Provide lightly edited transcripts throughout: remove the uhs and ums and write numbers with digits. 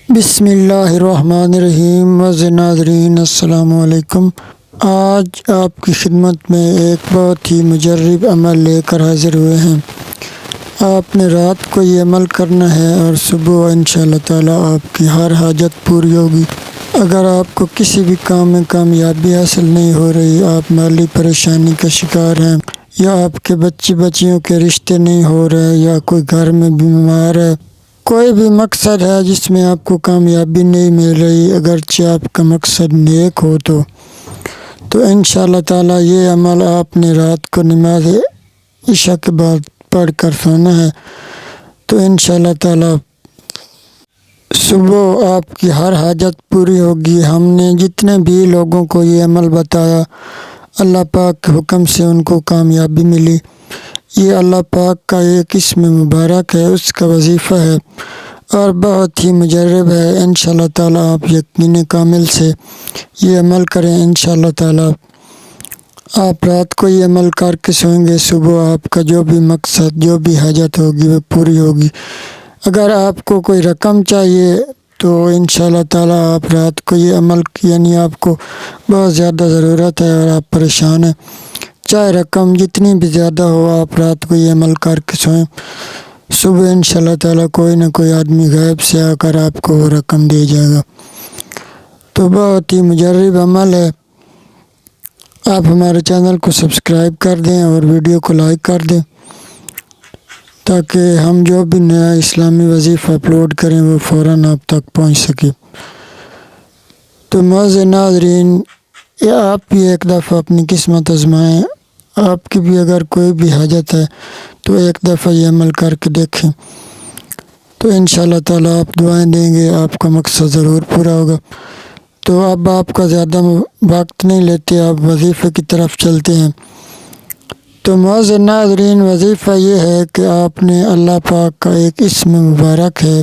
بسم اللہ الرحمن الرحیم ناظرین السلام علیکم۔ آج آپ کی خدمت میں ایک بہت ہی مجرب عمل لے کر حاضر ہوئے ہیں۔ آپ نے رات کو یہ عمل کرنا ہے اور صبح انشاءاللہ تعالی آپ کی ہر حاجت پوری ہوگی۔ اگر آپ کو کسی بھی کام میں کامیابی حاصل نہیں ہو رہی، آپ مالی پریشانی کا شکار ہیں، یا آپ کے بچیوں کے رشتے نہیں ہو رہے، یا کوئی گھر میں بیمار ہے، کوئی بھی مقصد ہے جس میں آپ کو کامیابی نہیں مل رہی، اگرچہ آپ کا مقصد نیک ہو تو انشاءاللہ تعالی یہ عمل آپ نے رات کو نماز عشاء کے بعد پڑھ کر سونا ہے، تو انشاءاللہ تعالی صبح آپ کی ہر حاجت پوری ہوگی۔ ہم نے جتنے بھی لوگوں کو یہ عمل بتایا، اللہ پاک کے حکم سے ان کو کامیابی ملی۔ یہ اللہ پاک کا ایک اسم مبارک ہے، اس کا وظیفہ ہے اور بہت ہی مجرب ہے۔ انشاءاللہ تعالی آپ یقین کامل سے یہ عمل کریں۔ انشاءاللہ تعالی آپ رات کو یہ عمل کر کے سوئیں گے، صبح آپ کا جو بھی مقصد، جو بھی حاجت ہوگی وہ پوری ہوگی۔ اگر آپ کو کوئی رقم چاہیے تو انشاءاللہ تعالی آپ رات کو یہ عمل، یعنی آپ کو بہت زیادہ ضرورت ہے اور آپ پریشان ہیں، چاہے رقم جتنی بھی زیادہ ہو، آپ رات کو یہ عمل کر کے سوئیں، صبح انشاءاللہ تعالی کوئی نہ کوئی آدمی غیب سے آ کر آپ کو وہ رقم دے جائے گا۔ تو بہت ہی مجرب عمل ہے۔ آپ ہمارے چینل کو سبسکرائب کر دیں اور ویڈیو کو لائک کر دیں تاکہ ہم جو بھی نیا اسلامی وظیفہ اپلوڈ کریں وہ فوراً آپ تک پہنچ سکے۔ تو معزز ناظرین، آپ بھی ایک دفعہ اپنی قسمت آزمائیں۔ آپ کی بھی اگر کوئی بھی حاجت ہے تو ایک دفعہ یہ عمل کر کے دیکھیں، تو انشاءاللہ تعالیٰ آپ دعائیں دیں گے، آپ کا مقصد ضرور پورا ہوگا۔ تو اب آپ کا زیادہ وقت نہیں لیتے، آپ وظیفے کی طرف چلتے ہیں۔ تو معزز ناظرین، وظیفہ یہ ہے کہ آپ نے اللہ پاک کا ایک اسم مبارک ہے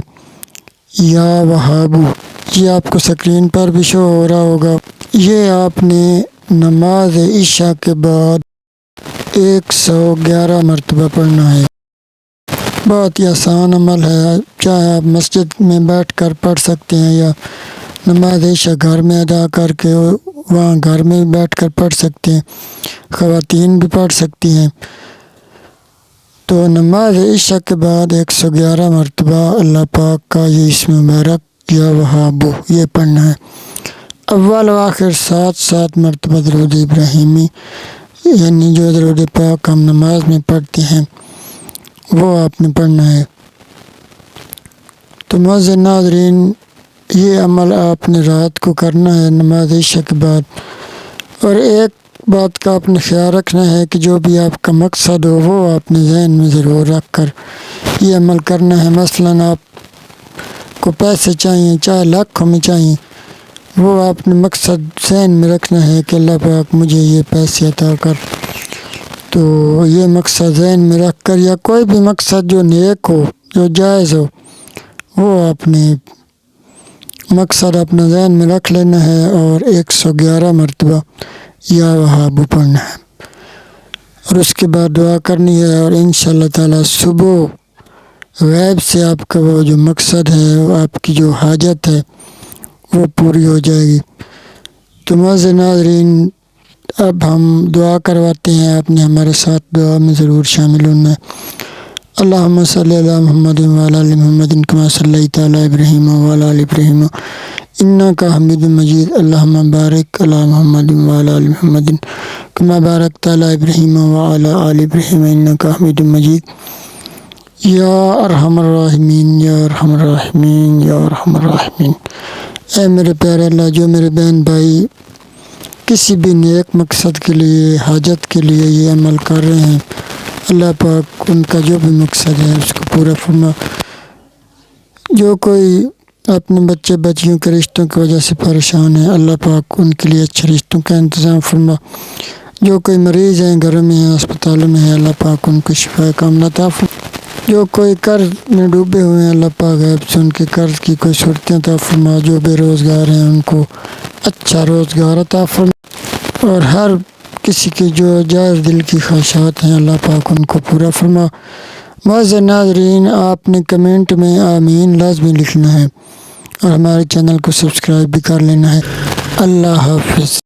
یا وہابو، یہ آپ کو سکرین پر بھی شو ہو رہا ہوگا۔ یہ آپ نے نماز عشاء کے بعد 111 مرتبہ پڑھنا ہے۔ بہت ہی آسان عمل ہے، چاہے آپ مسجد میں بیٹھ کر پڑھ سکتے ہیں یا نماز عشاء گھر میں ادا کر کے وہاں گھر میں بیٹھ کر پڑھ سکتے ہیں، خواتین بھی پڑھ سکتی ہیں۔ تو نماز عشاء کے بعد 111 مرتبہ اللہ پاک کا یہ اسم مبارک یا وہابو یہ پڑھنا ہے۔ اول و آخر 7 مرتبہ درود ابراہیمی، یعنی جو درود پاک ہم نماز میں پڑھتے ہیں وہ آپ نے پڑھنا ہے۔ تو معزز ناظرین، یہ عمل آپ نے رات کو کرنا ہے نماز عشاء کے بعد، اور ایک بات کا آپ نے خیال رکھنا ہے کہ جو بھی آپ کا مقصد ہو وہ آپ نے ذہن میں ضرور رکھ کر یہ عمل کرنا ہے۔ مثلاً آپ کو پیسے چاہیے، چاہے لاکھوں میں چاہیے، وہ آپ نے مقصد ذہن میں رکھنا ہے کہ اللہ پاک مجھے یہ پیسے عطا کر۔ تو یہ مقصد ذہن میں رکھ کر، یا کوئی بھی مقصد جو نیک ہو، جو جائز ہو، وہ آپ نے مقصد اپنا ذہن میں رکھ لینا ہے اور 111 مرتبہ یا وہابو پڑھنا ہے، اور اس کے بعد دعا کرنی ہے، اور انشاءاللہ تعالی صبح غیب سے آپ کا وہ جو مقصد ہے، آپ کی جو حاجت ہے وہ پوری ہو جائے گی۔ تو معزز ناظرین، اب ہم دعا کرواتے ہیں، آپ نے ہمارے ساتھ دعا میں ضرور شامل ہونا ہے۔ اللہم صلی علی محمد وعلی آل محمد کما صلیت علی ابراہیم وعلی آل ابراہیم انک حمید مجید۔ اللہم بارک علی محمد وعلی آل محمد کما بارکت علی ابراہیم وعلی آل ابراہیم انک حمید مجید۔ یا ارحم الراحمین، یا ارحم الراحمین، یا ارحم الراحمین۔ اے میرے پیارے اللہ، جو میرے بہن بھائی کسی بھی نیک مقصد کے لیے، حاجت کے لیے یہ عمل کر رہے ہیں، اللہ پاک ان کا جو بھی مقصد ہے اس کو پورا فرما۔ جو کوئی اپنے بچیوں کے رشتوں کی وجہ سے پریشان ہے، اللہ پاک ان کے لیے اچھے رشتوں کا انتظام فرما۔ جو کوئی مریض ہیں، گھروں میں ہیں، اسپتالوں میں ہیں، اللہ پاک ان کو شفا کاملہ عطا فرما۔ جو کوئی قرض میں ڈوبے ہوئے ہیں، اللہ پاک غیب سے ان کے قرض کی کوئی صورتیں عطا فرما۔ جو بے روزگار ہیں ان کو اچھا روزگار عطا فرما، اور ہر کسی کی جو جائز دل کی خواہشات ہیں اللہ پاک ان کو پورا فرما۔ معزز ناظرین، آپ نے کمنٹ میں آمین لازمی لکھنا ہے، اور ہمارے چینل کو سبسکرائب بھی کر لینا ہے۔ اللہ حافظ۔